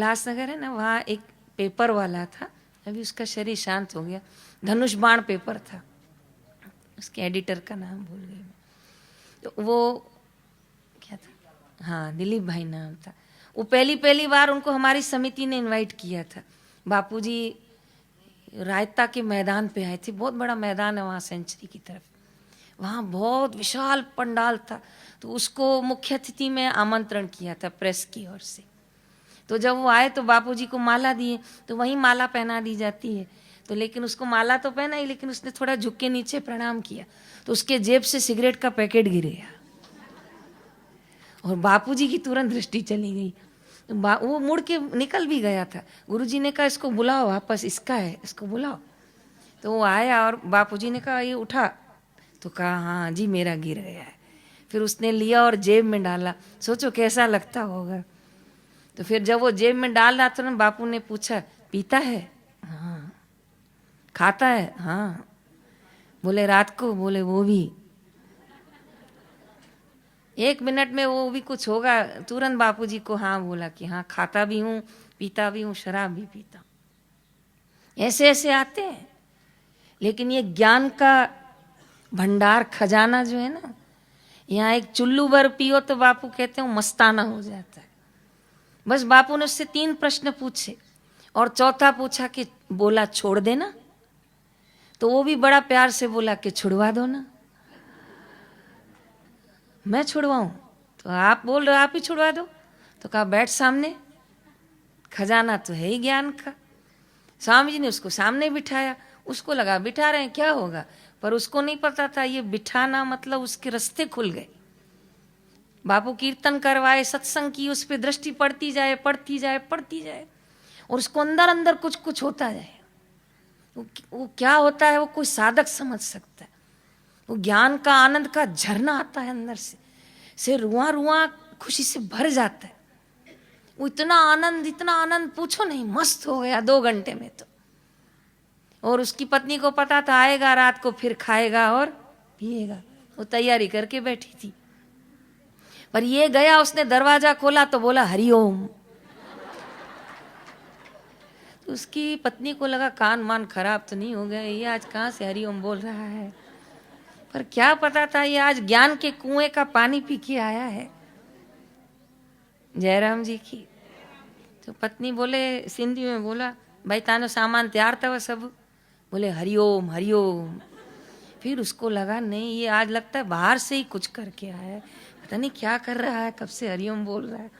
उल्लासनगर है ना, वहाँ एक पेपर वाला था, अभी उसका शरीर शांत हो गया, धनुष बाण पेपर था, उसके एडिटर का नाम भूल गई मैं, तो वो क्या था, हाँ दिलीप भाई नाम था। वो पहली बार उनको हमारी समिति ने इनवाइट किया था। बापूजी रायता के मैदान पे आए थे, बहुत बड़ा मैदान है वहाँ सेंचुरी की तरफ, वहाँ बहुत विशाल पंडाल था, तो उसको मुख्य अतिथि में आमंत्रण किया था प्रेस की ओर से। तो जब वो आए तो बापूजी को माला दिए, तो वहीं माला पहना दी जाती है, तो लेकिन उसको माला तो पहना ही, लेकिन उसने थोड़ा झुक के नीचे प्रणाम किया, तो उसके जेब से सिगरेट का पैकेट गिर गया और बापूजी की तुरंत दृष्टि चली गई। वो मुड़ के निकल भी गया था। गुरुजी ने कहा इसको बुलाओ वापस, इसका है, इसको बुलाओ। तो वो आया और बापूजी ने कहा ये उठा, तो कहा हाँ जी मेरा गिर गया है। फिर उसने लिया और जेब में डाला, सोचो कैसा लगता होगा। तो फिर जब वो जेब में डाल रहा था ना, बापू ने पूछा पीता है? हाँ। खाता है? हाँ। बोले रात को? बोले वो भी। 1 मिनट में वो भी कुछ होगा, तुरंत बापूजी को हाँ बोला कि हाँ खाता भी हूँ, पीता भी हूँ, शराब भी पीता हूँ। ऐसे ऐसे आते हैं, लेकिन ये ज्ञान का भंडार खजाना जो है ना, यहाँ एक चुल्लू भर पियो तो बापू कहते हैं मस्ताना हो जाता है। बस बापू ने उससे 3 प्रश्न पूछे और चौथा पूछा कि बोला छोड़ देना, तो वो भी बड़ा प्यार से बोला कि छुड़वा दो ना। मैं छुड़वाऊं? तो आप बोल रहे हो आप ही छुड़वा दो। तो कहा बैठ सामने, खजाना तो है ही ज्ञान का। स्वामी जी ने उसको सामने बिठाया, उसको लगा बिठा रहे हैं क्या होगा, पर उसको नहीं पता था ये बिठाना मतलब उसके रास्ते खुल गए। बापू कीर्तन करवाए, सत्संग की, उस पर दृष्टि पड़ती जाए पड़ती जाए पड़ती जाए, और उसको अंदर अंदर कुछ कुछ होता जाए। वो क्या होता है वो कोई साधक समझ सकता है। वो ज्ञान का आनंद का झरना आता है अंदर से रुआ रुआ खुशी से भर जाता है। वो इतना आनंद पूछो नहीं, मस्त हो गया 2 घंटे में तो। और उसकी पत्नी को पता था आएगा रात को फिर खाएगा और पिएगा, वो तैयारी करके बैठी थी। पर ये गया, उसने दरवाजा खोला तो बोला हरिओम। तो उसकी पत्नी को लगा कान मान खराब तो नहीं हो गया, ये आज कहाँ से हरिओम बोल रहा है। पर क्या पता था ये आज ज्ञान के कुएं का पानी पी के आया है। जयराम जी की। तो पत्नी बोले सिंधी में बोला भाई तानो सामान तैयार था वह सब? बोले हरिओम हरिओम। फिर उसको लगा नहीं ये आज लगता है बाहर से ही कुछ करके आया है, पता नहीं क्या कर रहा है, कब से हरिओम बोल रहा है।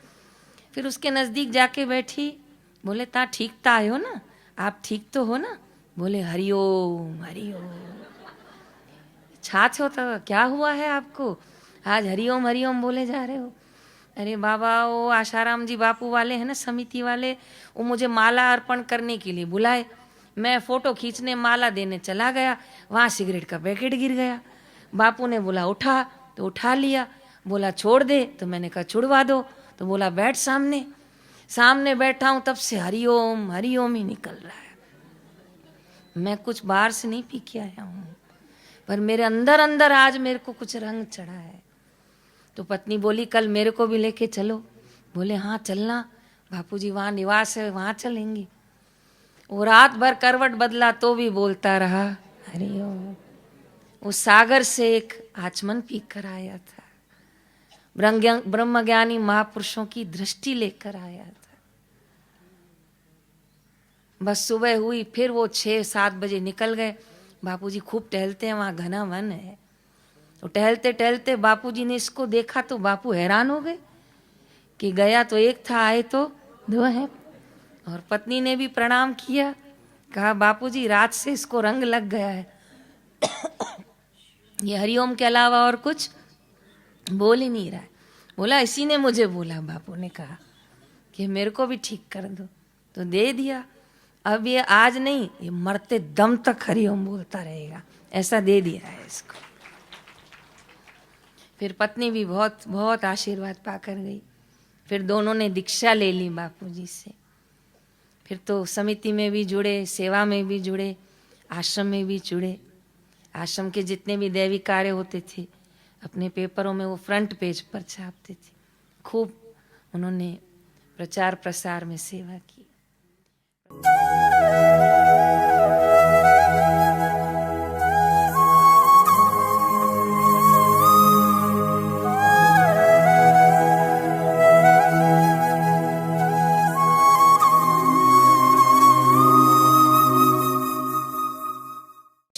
फिर उसके नजदीक जाके बैठी, बोले ता ठीक ता आयो ना, आप ठीक तो हो ना? बोले हरिओम हरिओम। छाछ होता क्या हुआ है आपको, आज हरिओम हरिओम बोले जा रहे हो? अरे बाबा वो आशाराम जी बापू वाले हैं ना समिति वाले, वो मुझे माला अर्पण करने के लिए बुलाए, मैं फोटो खींचने माला देने चला गया, वहाँ सिगरेट का पैकेट गिर गया। बापू ने बोला उठा, तो उठा लिया। बोला छोड़ दे, तो मैंने कहा छुड़वा दो, तो बोला बैठ सामने। सामने बैठा हूँ तब से हरिओम हरिओम ही निकल रहा है। मैं कुछ बाहर से नहीं पी के आया हूँ, पर मेरे अंदर अंदर आज मेरे को कुछ रंग चढ़ा है। तो पत्नी बोली कल मेरे को भी लेके चलो। बोले हाँ चलना, बापूजी वहाँ निवास है, वहाँ चलेंगे। वो रात भर करवट बदला तो भी बोलता रहा हरिओम। वो सागर से एक आचमन पी कर आया था, ब्रह्मज्ञानी महापुरुषों की दृष्टि लेकर आया था। बस सुबह हुई, फिर वो 6-7 बजे निकल गए। बापूजी खूब टहलते हैं, वहाँ घना वन है। तो टहलते टहलते बापूजी ने इसको देखा तो बापू हैरान हो गए कि गया तो एक था, आए तो 2 हैं। और पत्नी ने भी प्रणाम किया, कहा बापूजी रात से इसको रंग लग गया है, ये हरिओम के अलावा और कुछ बोल ही नहीं रहा है। बोला इसी ने मुझे बोला, बापू ने कहा कि मेरे को भी ठीक कर दो, तो दे दिया। अब ये आज नहीं, ये मरते दम तक हरिओम बोलता रहेगा, ऐसा दे दिया है इसको। फिर पत्नी भी बहुत बहुत आशीर्वाद पाकर गई। फिर दोनों ने दीक्षा ले ली बापूजी से। फिर तो समिति में भी जुड़े, सेवा में भी जुड़े, आश्रम में भी जुड़े। आश्रम के जितने भी दैवी कार्य होते थे अपने पेपरों में वो फ्रंट पेज पर छापते थे। खूब उन्होंने प्रचार प्रसार में सेवा की।